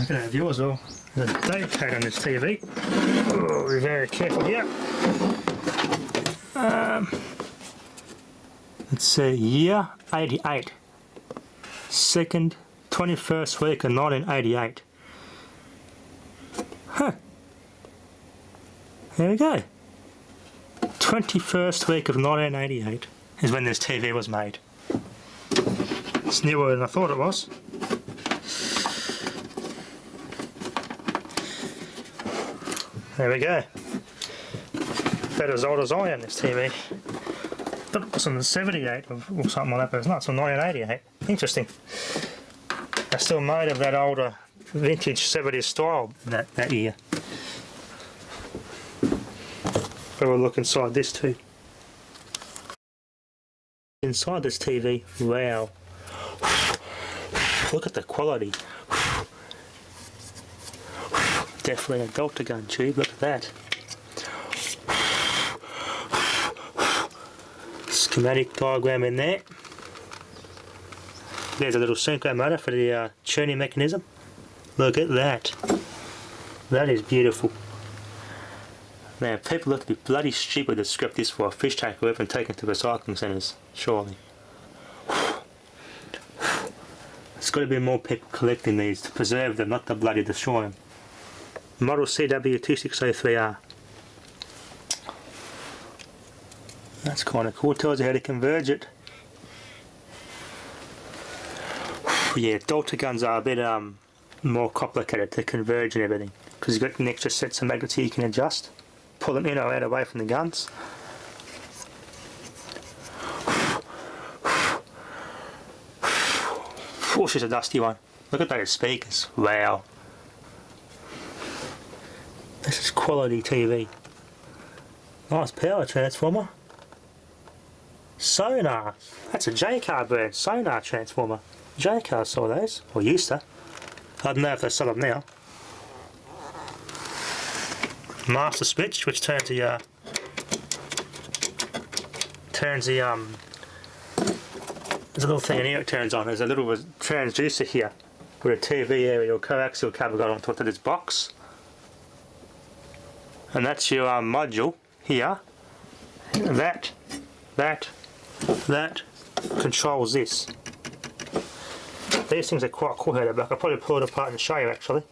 Look at that view as well. There's a date code on this TV. Oh, be very careful here. It's year 88. Second, 21st week of 1988. Huh. There we go. 21st week of 1988 is when this TV was made. It's newer than I thought it was. There we go. About as old as I am, this TV. I thought it was from 78 or something like that, but it's not, it's from 1988. Interesting. They're still made of that older vintage 70s style that year. But we'll look inside this too. Inside this TV, wow. Look at the quality. Definitely a Delta gun tube, look at that. Schematic diagram in there. There's a little synchro motor for the tuning mechanism. Look at that. That is beautiful. Now, people have to be bloody stupid to scrap this for a fish tank or even take it to recycling centres, surely. There's got to be more people collecting these to preserve them, not to bloody destroy them. Model CW2603R. That's kind of cool. It tells you how to converge it. Yeah, Delta guns are a bit more complicated to converge and everything, because you've got an extra sets of magnets here you can adjust. Pull them in or out away from the guns. Oh, she's a dusty one. Look at those speakers. Wow. This is quality TV. Nice power transformer. Sonar. That's a J-car brand. Sonar transformer. J-car saw those. Or used to. I don't know if they sell them now. Master switch, which turns the there's a little thing in here it turns on. There's a little transducer here with a TV area or coaxial cable going on top of this box. And that's your module here. That controls this. These things are quite cool here, but I could probably pull it apart and show you actually.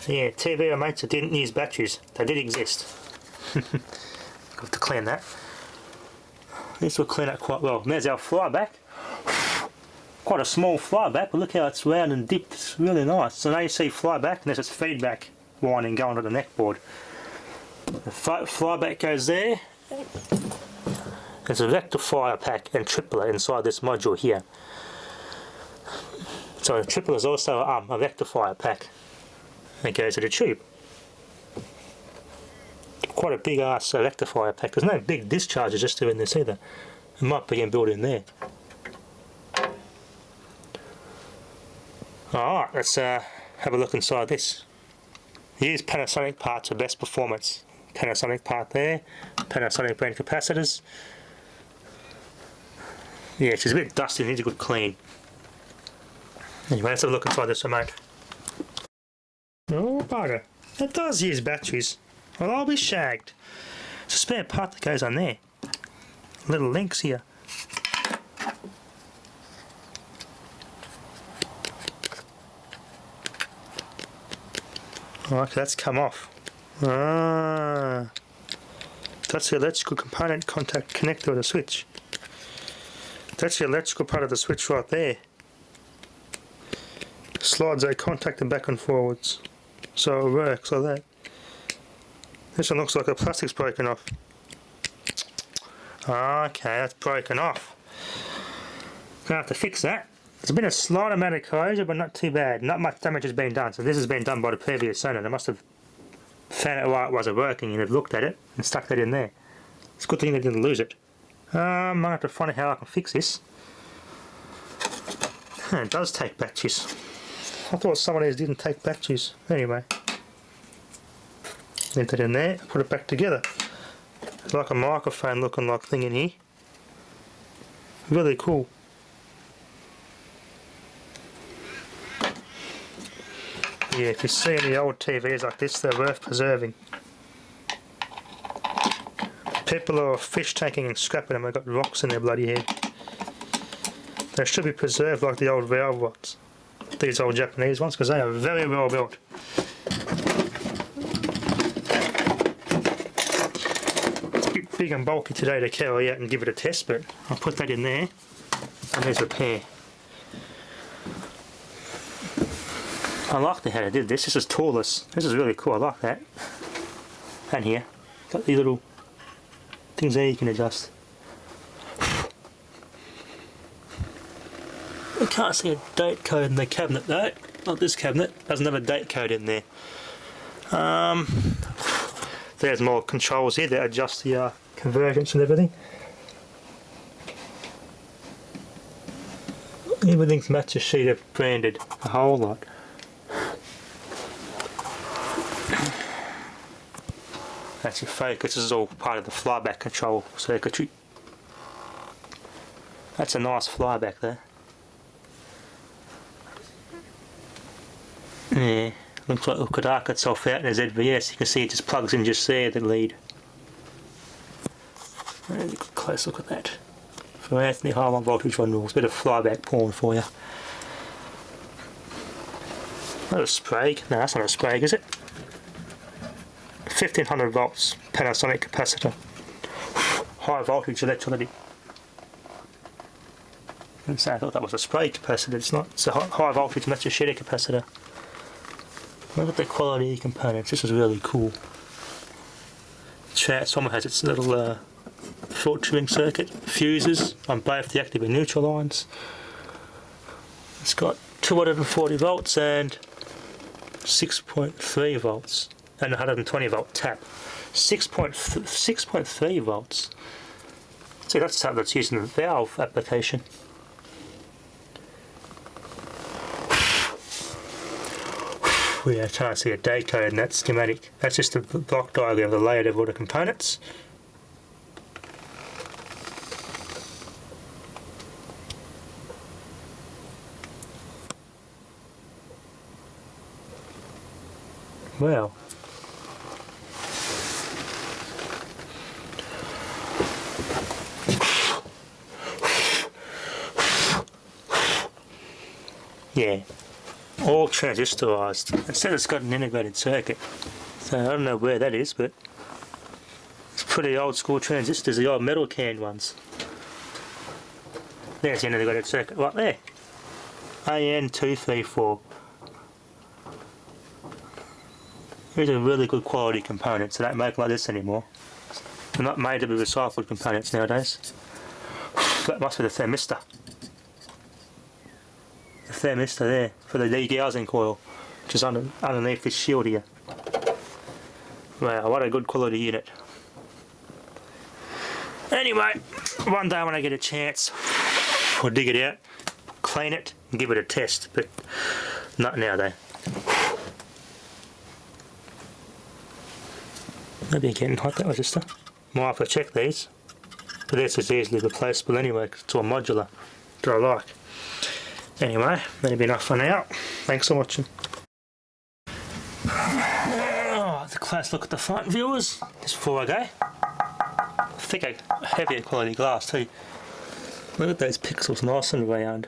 Yeah, TV remotes that didn't use batteries. They did exist. Got to clean that. This will clean it quite well. There's our flyback. Quite a small flyback, but look how it's round and dipped. It's really nice. So now you see flyback, and there's its feedback winding going to the neck board. The flyback goes there. There's a rectifier pack and tripler inside this module here. So the tripler is also a rectifier pack. It goes to the tube. Quite a big ass rectifier pack. There's no big discharges just doing this either. It might be built in there. Alright, let's have a look inside this. Use Panasonic parts for best performance. Panasonic part there. Panasonic brand capacitors. Yeah, she's a bit dusty, needs a good clean. Anyway, let's have a look inside this remote. Oh bugger, it does use batteries. Well, I'll be shagged. It's a spare part that goes on there. Little links here. Okay, that's come off. Ah, that's the electrical component contact connector of the switch. That's the electrical part of the switch right there. Slides a contactor back and forwards. So it works like that. This one looks like the plastic's broken off. Okay, that's broken off. Gonna have to fix that. There's been a slight amount of corrosion, but not too bad. Not much damage has been done. So this has been done by the previous owner. They must have found out why it wasn't working and have looked at it and stuck that in there. It's a good thing they didn't lose it. I might have to find out how I can fix this. It does take batteries. I thought some of these didn't take batteries. Anyway. Leave that in there, put it back together. It's like a microphone looking like thing in here. Really cool. Yeah, if you see any old TVs like this, they're worth preserving. People are fish tanking and scrapping them, they've got rocks in their bloody head. They should be preserved like the old valve ones, these old Japanese ones, because they are very well built. It's a bit big and bulky today to carry out and give it a test, but I'll put that in there, and there's a pair. I like the how they did this. This is toolless. This is really cool. I like that. And here, got these little things there you can adjust. I can't see a date code in the cabinet though. Not this cabinet. Doesn't have a date code in there. There's more controls here that adjust the convergence and everything. Everything's match sheet of branded a whole lot. That's your focus. This is all part of the flyback control circuitry. That's a nice flyback there. Yeah, looks like it could arc itself out in a ZVS. You can see it just plugs in just there, the lead. Really close look at that. For Anthony, high line voltage 1 rules. Bit of flyback porn for you. Not a Sprague. No, that's not a Sprague, is it? 1500 volts Panasonic capacitor. High voltage electrolytic. I thought that was a Sprague capacitor. It's not. It's a high voltage Matsushita capacitor. Look at the quality of components. This is really cool. Transformer has its little filtering circuit, fuses on both the active and neutral lines. It's got 240 volts and 6.3 volts and 120 volt tap. 6.3 volts. See, that's something that's used in the valve application. We are trying to see a date code in that schematic. That's just a block diagram of the layout of all the components. Well, yeah, all transistorized. It said it's got an integrated circuit, so I don't know where that is, but it's pretty old school transistors, the old metal canned ones. There's the integrated circuit right there. AN234. These are really good quality components. They don't make like this anymore. They're not made to be recycled components nowadays. That must be the thermistor. The thermistor there for the degaussing coil, which is underneath this shield here. Wow, what a good quality unit. Anyway, one day when I get a chance, we'll dig it out, clean it, and give it a test, but not now though. Maybe getting hot, that was just a... Might have to check these, but this is easily replaceable anyway, because it's all modular, that I like. Anyway, that'll be enough for now. Thanks for watching. Oh, a close look at the front, viewers, just before I go. Thicker, heavier quality glass too. Look at those pixels, nice and round.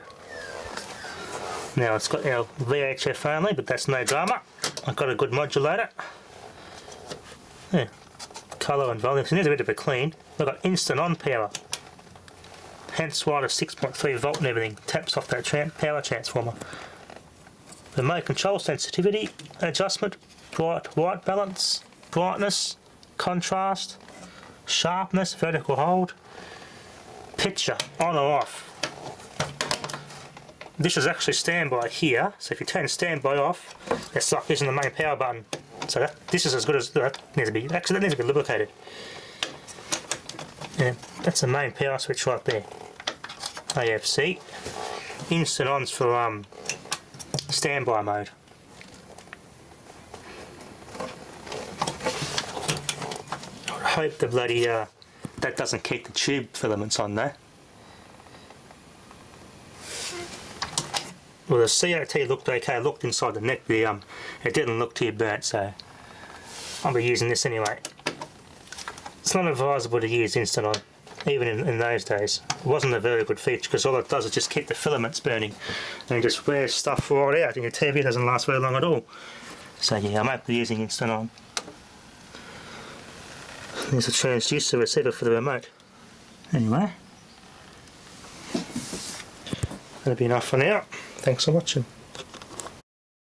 Now it's got our VHF only, but that's no drama. I've got a good modulator. Yeah, colour and volume. So it needs a bit of a clean. I've got instant on power. Hence why the 6.3 volt and everything taps off that power transformer. Remote control sensitivity, adjustment, bright white balance, brightness, contrast, sharpness, vertical hold, picture, on or off. This is actually standby here, so if you turn standby off, it's like using the main power button. So this is as good as that. Needs to be, actually that needs to be lubricated. And that's the main power switch right there. AFC. Instant ons for standby mode. I hope the bloody that doesn't keep the tube filaments on there. Well, the COT looked okay. I looked inside the neck, it didn't look too burnt, so I'll be using this anyway. It's not advisable to use Instant On, even in those days. It wasn't a very good feature because all it does is just keep the filaments burning and just wears stuff right out, and your TV doesn't last very long at all. So yeah, I'm hopefully using Instant On. There's a transducer receiver for the remote. Anyway, that'll be enough for now. Thanks for watching.